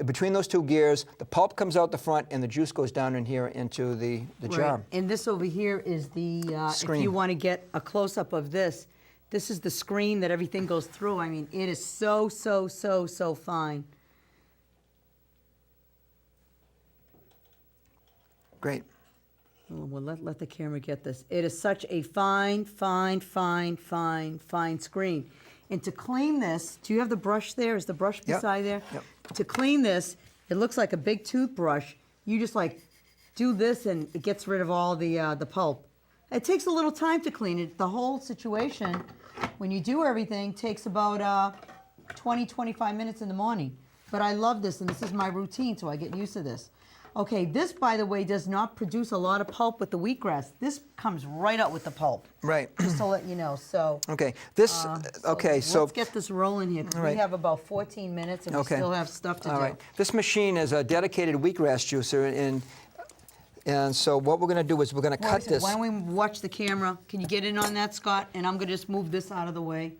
Between those two gears, the pulp comes out the front, and the juice goes down in here into the jar. Right. And this over here is the, if Screen. you want to get a close-up of this, this is the screen that everything goes through. I mean, it is so, so, so, so fine. Great. Oh, well, let the camera get this. It is such a fine, fine, fine, fine, fine screen. And to clean this, do you have the brush there? Is the brush Yep, beside there? yep. To clean this, it looks like a big toothbrush. You just like do this and it gets rid of all the pulp. It takes a little time to clean it. The whole situation, when you do everything, takes about 20, 25 minutes in the morning. But I love this, and this is my routine, so I get used to this. Okay, this, by the way, does not produce a lot of pulp with the wheatgrass. This comes right out with the pulp. Right. Just to let you know, so. Okay. This. Okay. So. Let's get this rolling here, 'cause All right. we have about 14 minutes and Okay. we still have stuff to All do. right. This machine is a dedicated wheatgrass juicer, and so what we're going to do is we're going to cut this. Why don't we watch the camera? Can you get in on that, Scott? And I'm going to just move this out of the way.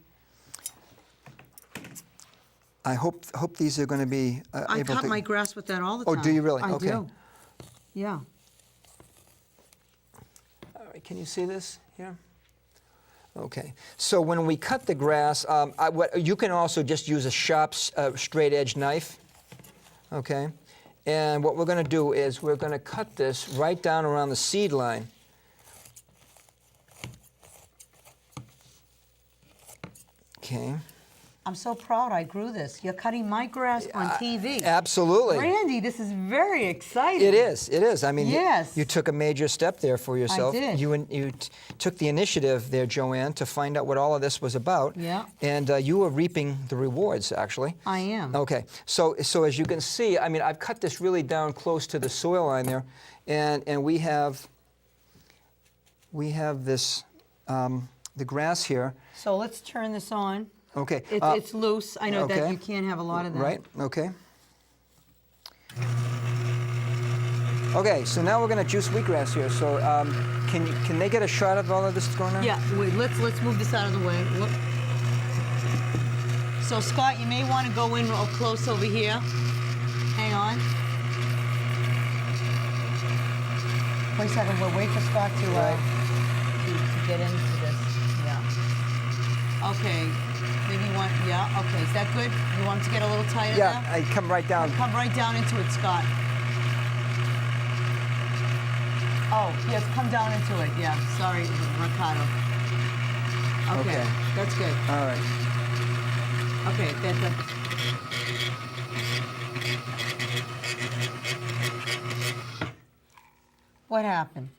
I hope these are going to be I able cut to. my grass with that all the Oh, time. do you really? I Okay. do. Yeah. All right, can you see this here? Okay. So when we cut the grass, you can also just use a sharp, straight edge knife. Okay. And what we're going to do is we're going to cut this right down around the seed line. Okay. I'm so proud I grew this. You're cutting my grass on TV. Absolutely. Randy, this is very exciting. It is. It is. I mean, Yes. you took a major step there for yourself. I did. You took the initiative there, Joanne, to find out what all of this was about. Yeah. And you were reaping the rewards, actually. I am. Okay. So as you can see, I mean, I've cut this really down close to the soil line there, and we have this the grass here. So let's turn this on. Okay. It's loose. I know that okay. you can't have a lot of that. Right. Okay. Okay. So now we're going to juice wheatgrass here. So can they get a shot of all of this going on? Yeah. Wait. Let's move this out of the way. Look. So Scott, you may want to go in real close over here. Hang on. Wait a second. We'll wait for Scott to get into this. Yeah. Okay. Maybe you want. Yeah. Okay. Is that good? You want it to get a little tighter Yeah. now? I come right down. Come right down into it, Scott. Oh, yes, come down into it. Yeah, sorry, Ricardo. Okay, Okay. that's good. All right. Okay, that's What happened?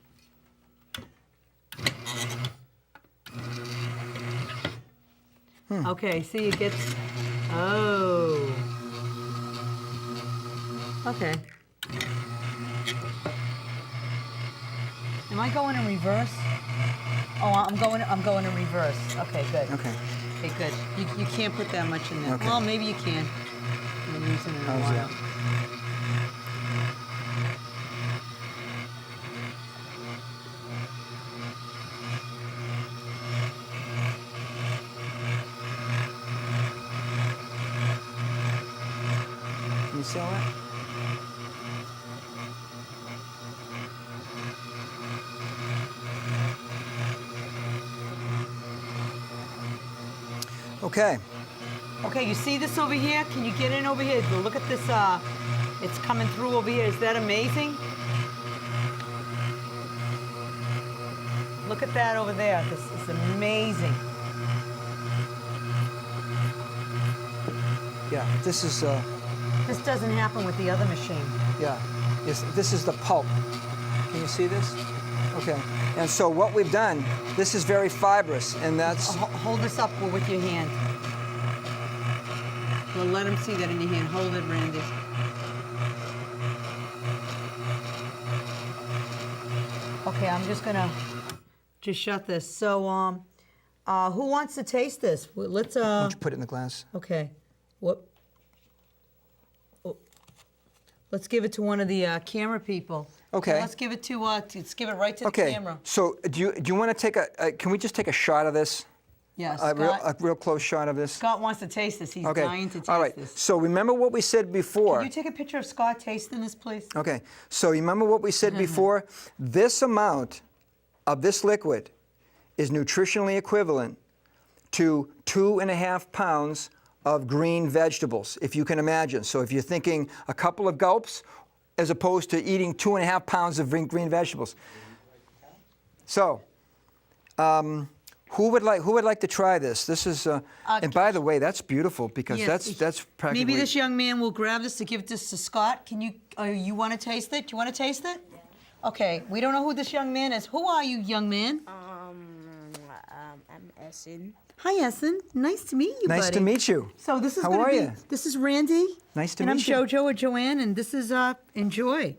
Okay, see, it gets. Oh. Okay. Am I going in reverse? Oh, I'm going in reverse. Okay, good. Okay. Okay, good. You can't put that much in there. Okay. Well, maybe you can. I'm using it in a How's while. that? Can you sell it? Okay. Okay, you see this over here? Can you get in over here? Look at this, it's coming through over here. Is that amazing? Look at that over there. This is amazing. Yeah, this is, This doesn't happen with the other machine. yeah, this is the pulp. Can you see this? Okay, and so what we've done, this is very fibrous, and that's, Hold this up with your hand. Well, let him see that in your hand. Hold it, Randy. Okay, I'm just gonna shut this. So, who wants to taste this? Well, let's. why don't you put it in the glass? Okay. What? Oh. Let's give it to one of the camera people. Okay. Let's give it to. Let's give it right to the Okay, camera. so do you want to take can we just take a shot of this? Yes. A real close shot of this? Scott wants to taste this. He's Okay, dying to taste all right. this. So remember what we said before. Can you take a picture of Scott tasting this, please? Okay, so remember what we said before? This amount of this liquid is nutritionally equivalent to 2.5 pounds of green vegetables, if you can imagine. So if you're thinking a couple of gulps, as opposed to eating 2.5 pounds of green vegetables. So, who would like to try this? This is, and by the way, that's beautiful because Yes, that's practically. Maybe this young man will grab this to give this to Scott. Can you? You want to taste it? Do you want to taste it? Yeah. Okay. We don't know who this young man is. Who are you, young man? I'm Essen. Hi, Essen. Nice to meet you, Nice buddy. to meet you. So this is How gonna are be. you? This is Randy. Nice to and meet you. I'm JoJo or Joanne, and this is enjoy.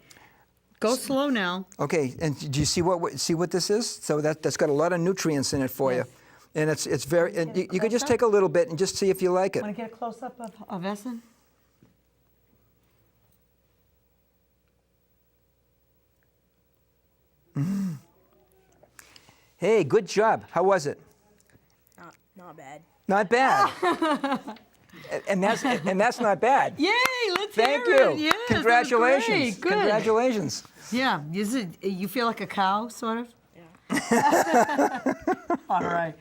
Go slow now. Okay, and do you see what this is? So that's got a lot of nutrients in it for Yes. you, and it's very. And you could just take a little bit and just see if you like it. Want to get a close up of Essen? Hey, good job. How was it? Not bad. Not bad. and that's not bad. Yay! Let's Thank hear you. it. Yes, that was Congratulations. great. Good. Congratulations. Yeah. Is it? You feel like a cow, sort of? Yeah. All right.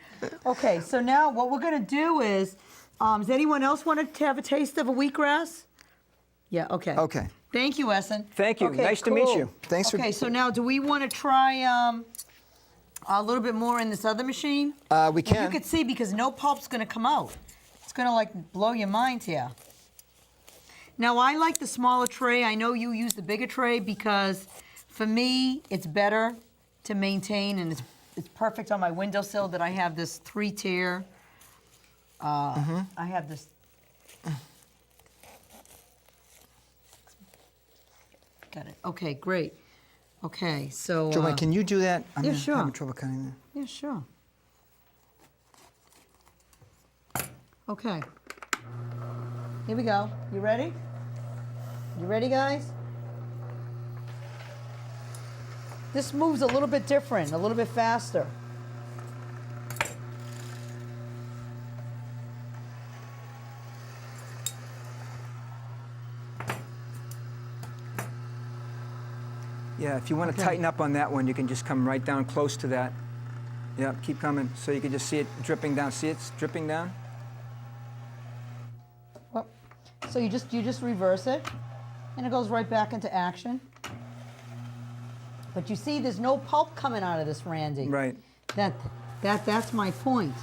Okay. So now what we're gonna do is, does anyone else want to have a taste of a wheatgrass? Yeah. Okay. Okay. Thank you, Essen. Thank you. Okay, Nice to meet cool. you. Thanks for. Okay. So now, do we want to try a little bit more in this other machine? We And you can. could see because no pulp's gonna come out. It's gonna like blow your mind here. Now I like the smaller tray. I know you use the bigger tray because for me it's better to maintain and it's perfect on my windowsill that I have this 3-tier. I have this. Got it. Okay, great. Okay, so. Joanne, can you do that? I'm yeah, sure. having trouble cutting that. Yeah, sure. Okay. Here we go. You ready? You ready, guys? This moves a little bit different, a little bit faster. Yeah, if you want to Okay. tighten up on that one, you can just come right down close to that. Yeah, keep coming so you can just see it dripping down. See it's dripping down? Well, so you just reverse it, and it goes right back into action. But you see, there's no pulp coming out of this, Randy. Right. That's my point.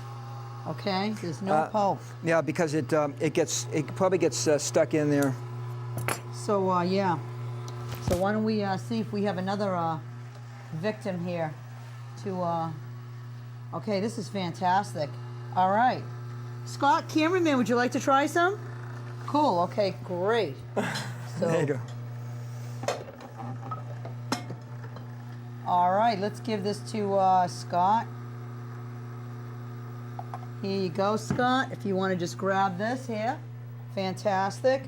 Okay, there's no pulp. Yeah, because it probably gets stuck in there. So yeah. So why don't we see if we have another victim here to. Okay, this is fantastic. All right, Scott, cameraman, would you like to try some? Cool. Okay, great. So, There you go. all right, let's give this to Scott. Here you go, Scott. If you want to just grab this here. Fantastic.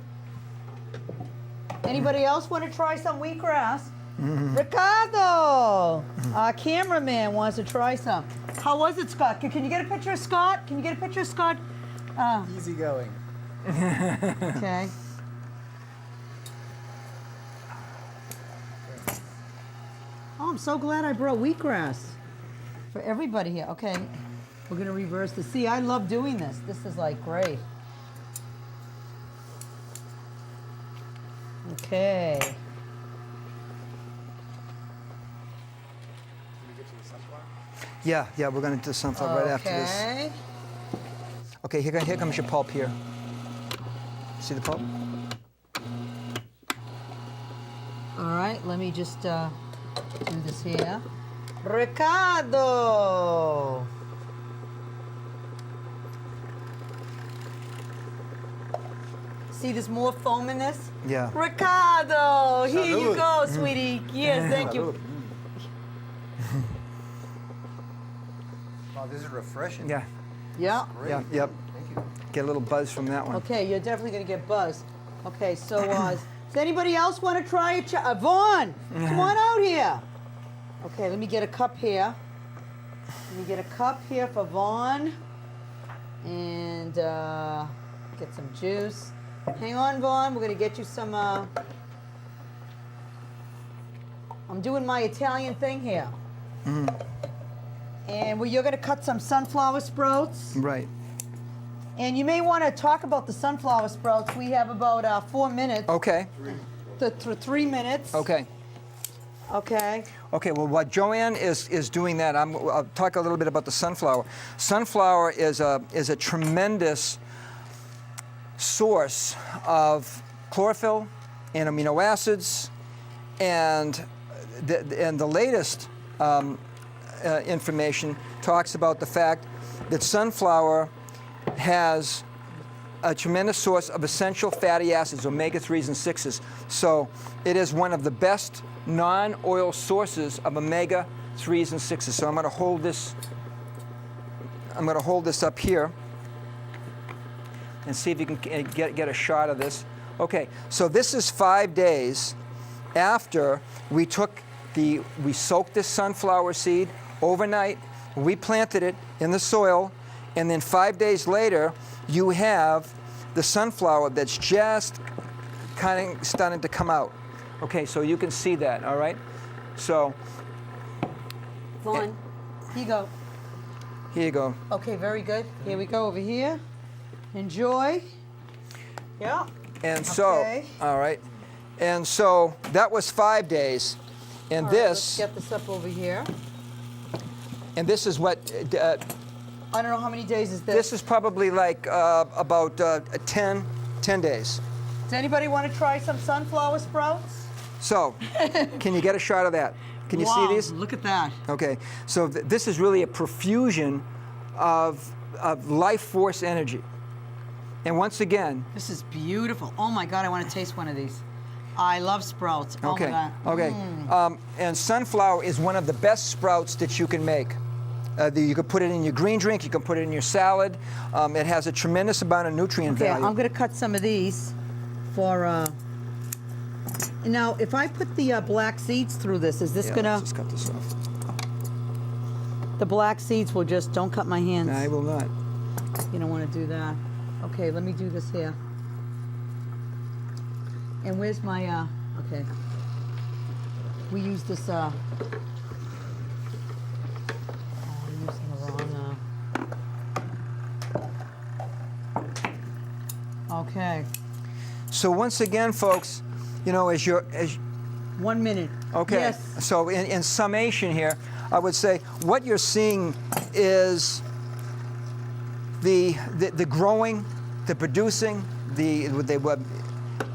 Anybody else want to try some wheatgrass? Ricardo, our cameraman, wants to try some. How was it, Scott? Can you get a picture of Scott? Can you get a picture of Scott? Easy going. Okay. Oh, I'm so glad I brought wheatgrass for everybody here. Okay, we're gonna reverse the. See, I love doing this. This is like great. Okay. Yeah, we're going to do sunflower right after this. Okay. Okay, here comes your pulp here. See the pulp? All right, let me just do this here. Ricardo! See, there's more foam in this? Yeah. Ricardo! Here you Salud. go, sweetie. Yes, thank you. Wow, this is refreshing. Yeah. Yeah. Great. Yeah, yep. Thank you. Get a little buzz from that one. Okay, you're definitely gonna get buzzed. Okay, so does anybody else want to try it? Vaughn, come on out here. Okay, let me get a cup here. Let me get a cup here for Vaughn, and get some juice. Hang on, Vaughn. We're gonna get you some. I'm doing my Italian thing here. And you're gonna cut some sunflower sprouts. Right. And you may want to talk about the sunflower sprouts. We have about 4 minutes. Okay. To 3 minutes. Okay. Okay. Okay, well, while Joanne is doing that, I'll talk a little bit about the sunflower. Sunflower is a tremendous source of chlorophyll and amino acids, and the latest information talks about the fact that sunflower has a tremendous source of essential fatty acids, omega-3s and 6s. So it is one of the best non-oil sources of omega-3s and 6s. So I'm going to hold this. I'm going to hold this up here and see if you can get a shot of this. Okay, so this is 5 days after we soaked this sunflower seed overnight. We planted it in the soil, and then 5 days later, you have the sunflower that's just kind of starting to come out. Okay, so you can see that, all right? So, Vaughn, here you go. here you go. Okay, very good. Here we go over here. Enjoy. Yeah. And so, Okay. all right. And so that was 5 days. And All right, let's this, get this up over here. and this is what, I don't know how many days is this. this is probably like about 10 days. Does anybody want to try some sunflower sprouts? So, can you get a shot of that? Can you Wow, see these? Look at that. Okay, so this is really a profusion of life force energy. And once again, This is beautiful. Oh my God, I want to taste one of these. I love sprouts. Oh okay, my God. okay, and sunflower is one of the best sprouts that you can make. You can put it in your green drink, you can put it in your salad. It has a tremendous amount of nutrient Okay, value. I'm going to cut some of these for. Now, if I put the black seeds through this, is this Yeah, gonna? let's just cut this off. The black seeds will just. Don't cut my hands. I will not. You don't want to do that. Okay, let me do this here. And where's my? Okay. We use this. Oh, I'm using the wrong. Okay. So once again, folks, you know, as 1 minute. okay. Yes. So in summation here, I would say what you're seeing is the growing, the producing,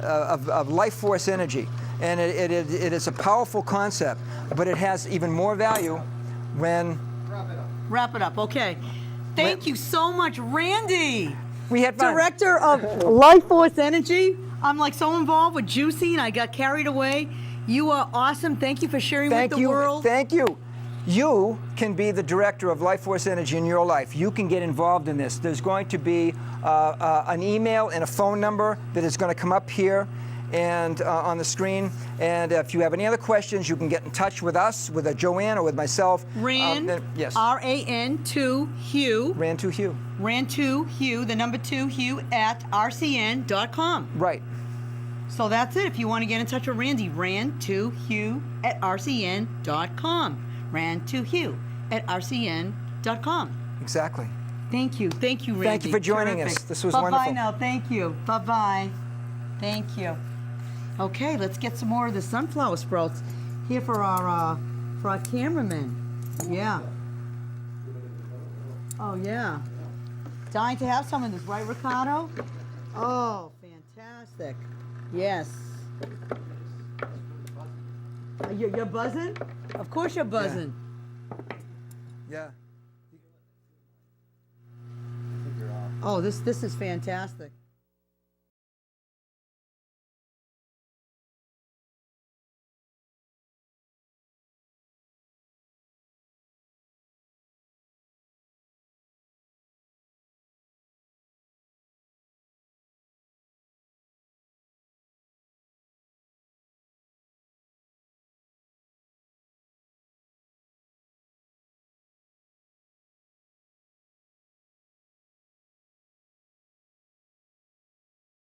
of life force energy, and it is a powerful concept, but it has even more value when Wrap it up. Okay. Thank you so much, Randy. we had fun. Director of Life Force Energy. I'm like so involved with juicing, and I got carried away. You are awesome. Thank you for sharing Thank with the you. world. Thank you. You can be the director of Life Force Energy in your life. You can get involved in this. There's going to be an email and a phone number that is going to come up here and on the screen. And if you have any other questions, you can get in touch with us, with Joanne or with myself. Ran, yes. R-A-N-2 Hugh. Ran to Hugh. Ran2 Hugh, the number 2 Hugh at rcn.com. Right. So that's it. If you want to get in touch with Randy, Ran2 Hugh at rcn.com. Ran2 Hugh at rcn.com. Exactly. Thank you. Thank you, Randy. Thank you for joining us. Terrific. This was Bye-bye wonderful. now. Thank you. Bye-bye. Thank you. Okay, let's get some more of the sunflower sprouts here for our cameraman. Yeah. Oh, yeah. Dying to have some of this, right, Ricardo? Oh, fantastic. Fantastic. Yes. You're buzzing? Of course you're buzzing. Yeah. Oh, this is fantastic.